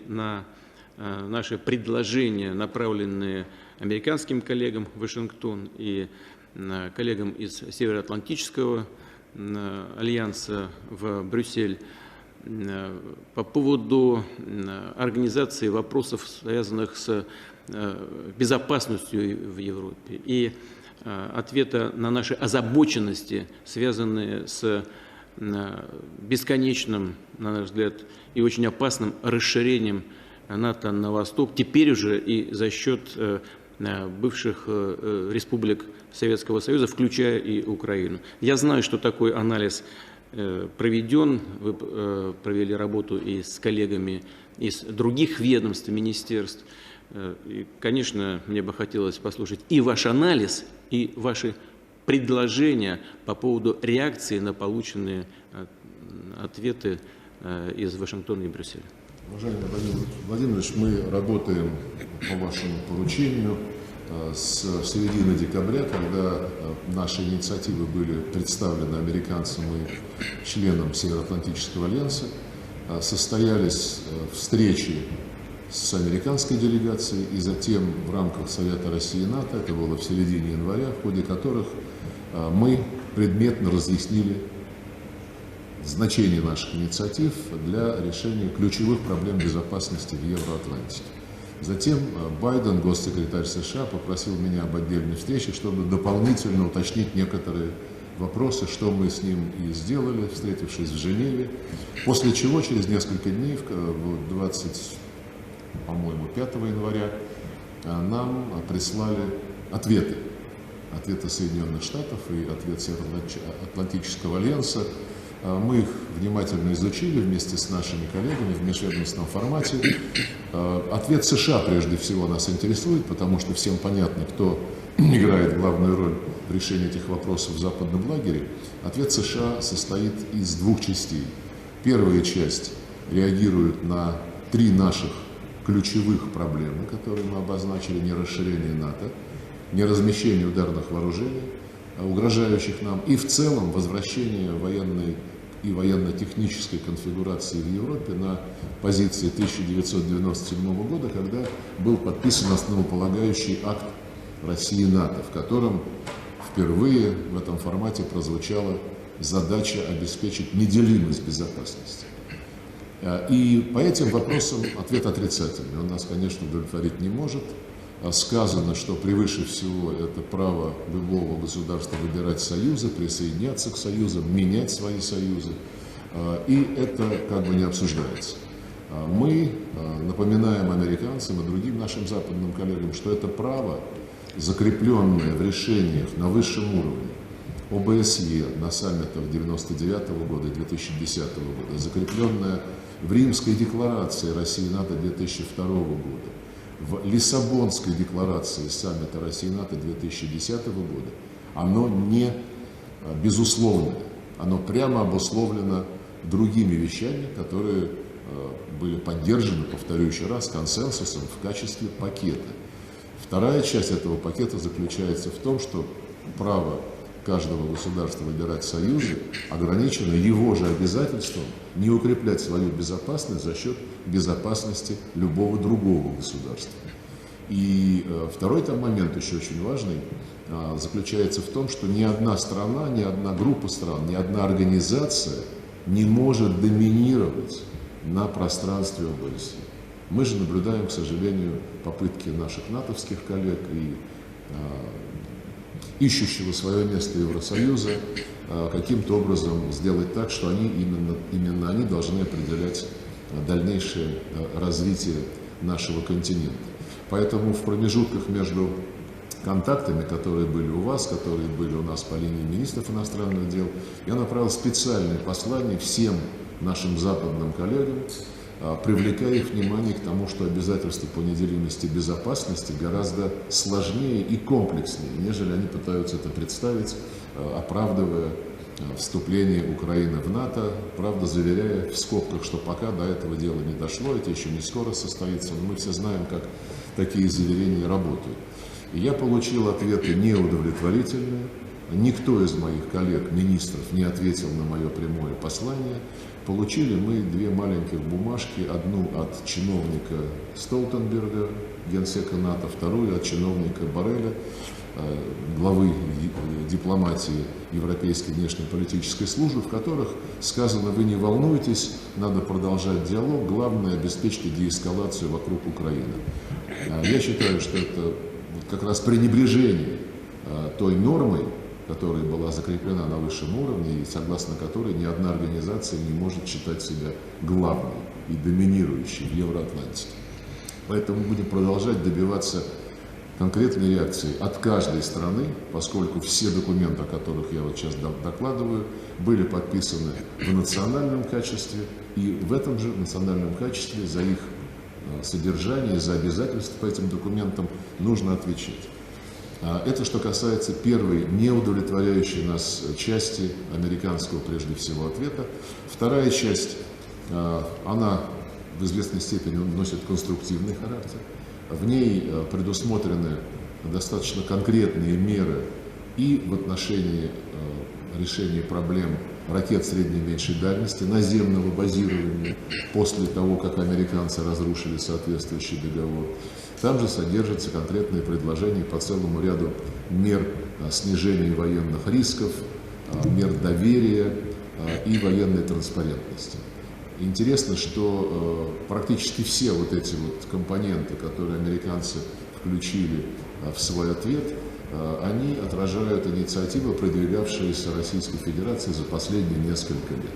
на наши предложения, направленные американским коллегам в Вашингтон и коллегам из Североатлантического альянса в Брюссель по поводу организации вопросов, связанных с безопасностью в Европе, и ответа на наши озабоченности, связанные с бесконечным, на наш взгляд, и очень опасным расширением НАТО на восток, теперь уже и за счет бывших республик Советского Союза, включая и Украину. Я знаю, что такой анализ проведен, вы провели работу и с коллегами из других ведомств, министерств. И, конечно, мне бы хотелось послушать и ваш анализ, и ваши предложения по поводу реакции на полученные ответы из Вашингтона и Брюсселя. Уважаемый Владимир Владимирович, мы работаем по вашему поручению с середины декабря, когда наши инициативы были представлены американцам и членам Североатлантического альянса. Состоялись встречи с американской делегацией и затем в рамках Совета России и НАТО, это было в середине января, в ходе которых мы предметно разъяснили значение наших инициатив для решения ключевых проблем безопасности в Евроатлантике. Затем Байден, госсекретарь США, попросил меня об отдельной встрече, чтобы дополнительно уточнить некоторые вопросы, что мы с ним и сделали, встретившись в Женеве. После чего через несколько дней, 5 января, нам прислали ответы Соединенных Штатов и ответ Североатлантического альянса. Мы их внимательно изучили вместе с нашими коллегами в межведомственном формате. Ответ США прежде всего нас интересует, потому что всем понятно, кто играет главную роль в решении этих вопросов в западном лагере. Ответ США состоит из двух частей. Первая часть реагирует на три наших ключевых проблемы, которые мы обозначили: не расширение НАТО, не размещение ударных вооружений, угрожающих нам, и в целом возвращение военной и военно-технической конфигурации в Европе на позиции 1997 года, когда был подписан основополагающий акт России и НАТО, в котором впервые в этом формате прозвучала задача обеспечить неделимость безопасности. И по этим вопросам ответ отрицательный. Он нас, конечно, удовлетворить не может. Сказано, что превыше всего это право любого государства выбирать союзы, присоединяться к союзам, менять свои союзы. И это как бы не обсуждается. Мы напоминаем американцам и другим нашим западным коллегам, что это право, закрепленное в решениях на высшем уровне ОБСЕ на саммитах 1999 года и 2010 года, закрепленное в Римской декларации России и НАТО 2002 года, в Лиссабонской декларации саммита России и НАТО 2010 года, оно не безусловное, оно прямо обусловлено другими вещами, которые были поддержаны, повторю еще раз, консенсусом в качестве пакета. Вторая часть этого пакета заключается в том, что право каждого государства выбирать союзы ограничено его же обязательством не укреплять свою безопасность за счет безопасности любого другого государства. И второй там момент еще очень важный заключается в том, что ни одна страна, ни одна группа стран, ни одна организация не может доминировать на пространстве ОБСЕ. Мы же наблюдаем, к сожалению, попытки наших натовских коллег и ищущего свое место Евросоюза каким-то образом сделать так, что именно они должны определять дальнейшее развитие нашего континента. Поэтому в промежутках между контактами, которые были у вас, которые были у нас по линии министров иностранных дел, я направил специальное послание всем нашим западным коллегам, привлекая их внимание к тому, что обязательства по неделимости безопасности гораздо сложнее и комплекснее, нежели они пытаются это представить, оправдывая вступление Украины в НАТО, правда, заверяя в скобках, что пока до этого дела не дошло, это еще не скоро состоится, но мы все знаем, как такие заверения работают. И я получил ответы неудовлетворительные. Никто из моих коллег, министров, не ответил на мое прямое послание. получили мы две маленьких бумажки, одну от чиновника Столтенберга, генсека НАТО, вторую от чиновника Борреля, главы дипломатии Европейской внешнеполитической службы, в которых сказано: вы не волнуйтесь, надо продолжать диалог, главное обеспечьте деэскалацию вокруг Украины. Я считаю, что это как раз пренебрежение той нормой, которая была закреплена на высшем уровне и согласно которой ни одна организация не может считать себя главной и доминирующей в Евроатлантике. Поэтому мы будем продолжать добиваться конкретной реакции от каждой страны, поскольку все документы, о которых я вот сейчас докладываю, были подписаны в национальном качестве, и в этом же национальном качестве за их содержание, за обязательства по этим документам нужно отвечать. Это что касается первой неудовлетворяющей нас части американского, прежде всего, ответа. Вторая часть, она в известной степени носит конструктивный характер. В ней предусмотрены достаточно конкретные меры и в отношении решения проблем ракет средней и меньшей дальности, наземного базирования после того, как американцы разрушили соответствующий договор. Там же содержатся конкретные предложения по целому ряду мер снижения военных рисков, мер доверия и военной транспарентности. Интересно, что практически все вот эти вот компоненты, которые американцы включили в свой ответ, они отражают инициативы, продвигавшиеся Российской Федерацией за последние несколько лет.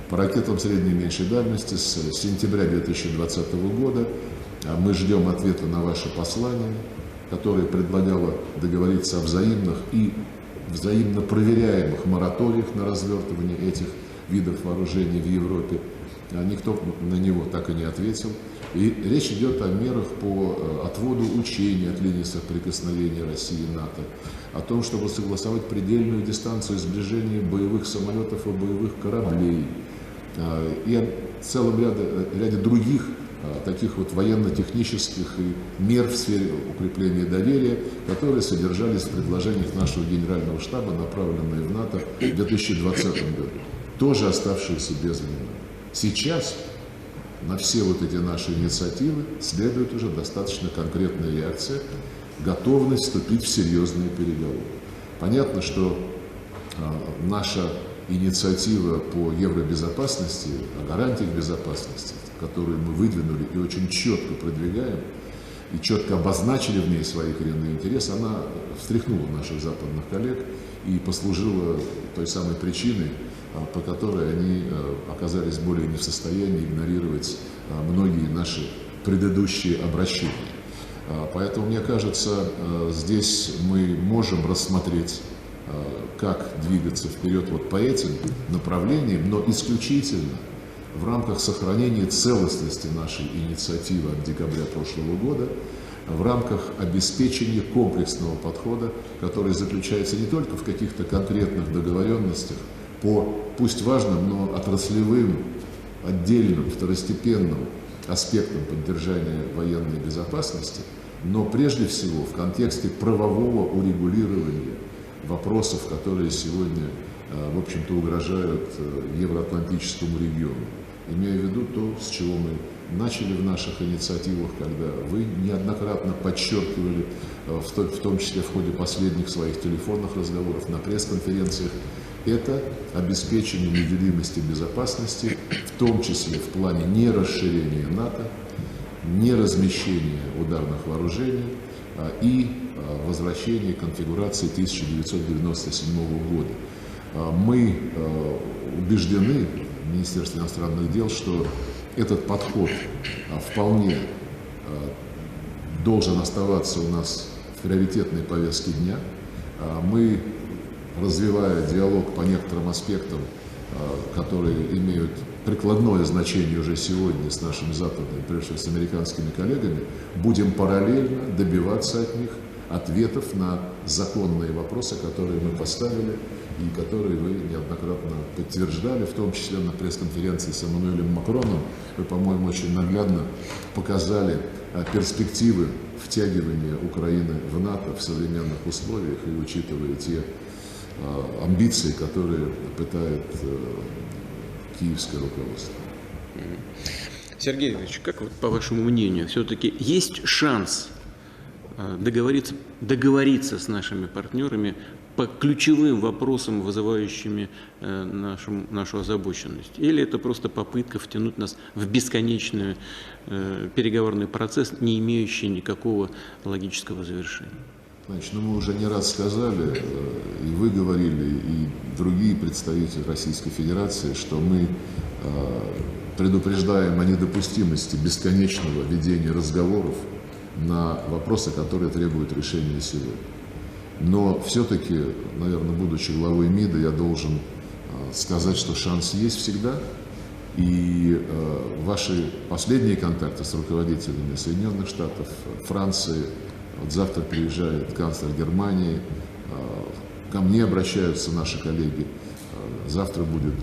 По ракетам средней и меньшей дальности с сентября 2020 года мы ждем ответа на ваше послание, которое предлагало договориться о взаимных и взаимно проверяемых мораториях на развертывание этих видов вооружений в Европе. Никто на него так и не ответил. И речь идет о мерах по отводу учений от линии соприкосновения России и НАТО, о том, чтобы согласовать предельную дистанцию сближения боевых самолетов и боевых кораблей, и о целом ряде других таких вот военно-технических мер в сфере укрепления доверия, которые содержались в предложениях нашего генерального штаба, направленные в НАТО в 2020 году, тоже оставшиеся без внимания. Сейчас на все вот эти наши инициативы следует уже достаточно конкретная реакция, готовность вступить в серьезные переговоры. Понятно, что наша инициатива по евробезопасности, о гарантиях безопасности, которую мы выдвинули и очень четко продвигаем, и четко обозначили в ней свои коренные интересы, она встряхнула наших западных коллег и послужила той самой причиной, по которой они оказались более не в состоянии игнорировать многие наши предыдущие обращения. Поэтому, мне кажется, здесь мы можем рассмотреть, как двигаться вперед вот по этим направлениям, но исключительно в рамках сохранения целостности нашей инициативы от декабря прошлого года, в рамках обеспечения комплексного подхода, который заключается не только в каких-то конкретных договоренностях по, пусть важным, но отраслевым, отдельным, второстепенным аспектам поддержания военной безопасности, но прежде всего в контексте правового урегулирования вопросов, которые сегодня, в общем-то, угрожают евроатлантическому региону. Имея в виду то, с чего мы начали в наших инициативах, когда вы неоднократно подчеркивали, в том числе в ходе последних своих телефонных разговоров, на пресс-конференциях, это обеспечение неделимости безопасности, в том числе в плане не расширения НАТО, не размещения ударных вооружений и возвращения конфигурации 1997 года. Мы убеждены в Министерстве иностранных дел, что этот подход вполне должен оставаться у нас в приоритетной повестке дня. Мы, развивая диалог по некоторым аспектам, которые имеют прикладное значение уже сегодня с нашими западными, прежде всего с американскими коллегами, будем параллельно добиваться от них ответов на законные вопросы, которые мы поставили и которые вы неоднократно подтверждали, в том числе на пресс-конференции с Эммануэлем Макроном. Вы, по-моему, очень наглядно показали перспективы втягивания Украины в НАТО в современных условиях и учитывая те амбиции, которые пытает киевское руководство. Сергей Ильич, как вот, по вашему мнению, все-таки есть шанс договориться с нашими партнерами по ключевым вопросам, вызывающими нашу озабоченность? Или это просто попытка втянуть нас в бесконечный переговорный процесс, не имеющий никакого логического завершения? Значит, мы уже не раз сказали, и вы говорили, и другие представители Российской Федерации, что мы предупреждаем о недопустимости бесконечного ведения разговоров на вопросы, которые требуют решения сегодня. Но все-таки, наверное, будучи главой МИДа, я должен сказать, что шанс есть всегда. И ваши последние контакты с руководителями Соединенных Штатов, Франции, вот завтра приезжает канцлер Германии, ко мне обращаются наши коллеги, завтра будет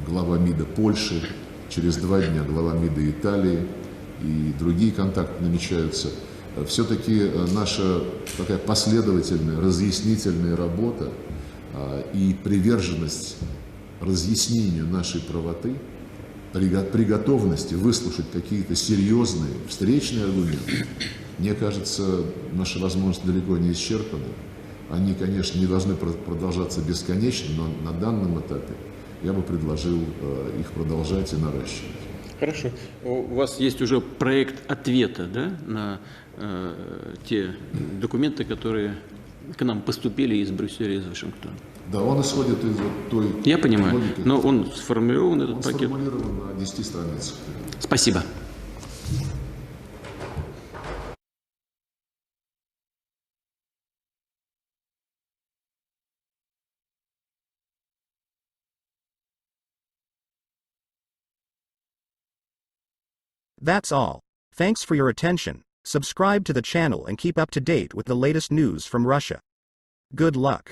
глава МИДа Польши, через 2 дня глава МИДа Италии, и другие контакты намечаются. Все-таки наша такая последовательная, разъяснительная работа и приверженность разъяснению нашей правоты, при готовности выслушать какие-то серьезные встречные аргументы, мне кажется, наши возможности далеко не исчерпаны. Они, конечно, не должны продолжаться бесконечно, но на данном этапе я бы предложил их продолжать и наращивать. Хорошо. У вас есть уже проект ответа, да, на те документы, которые к нам поступили из Брюсселя и из Вашингтона? Да, он исходит из вот той... Я понимаю, логики, но он сформулирован, этот он пакет? сформулирован на 10 страницах. Спасибо. That's all. Thanks for your attention. Subscribe to the channel and keep up to date with the latest news from Russia. Good luck.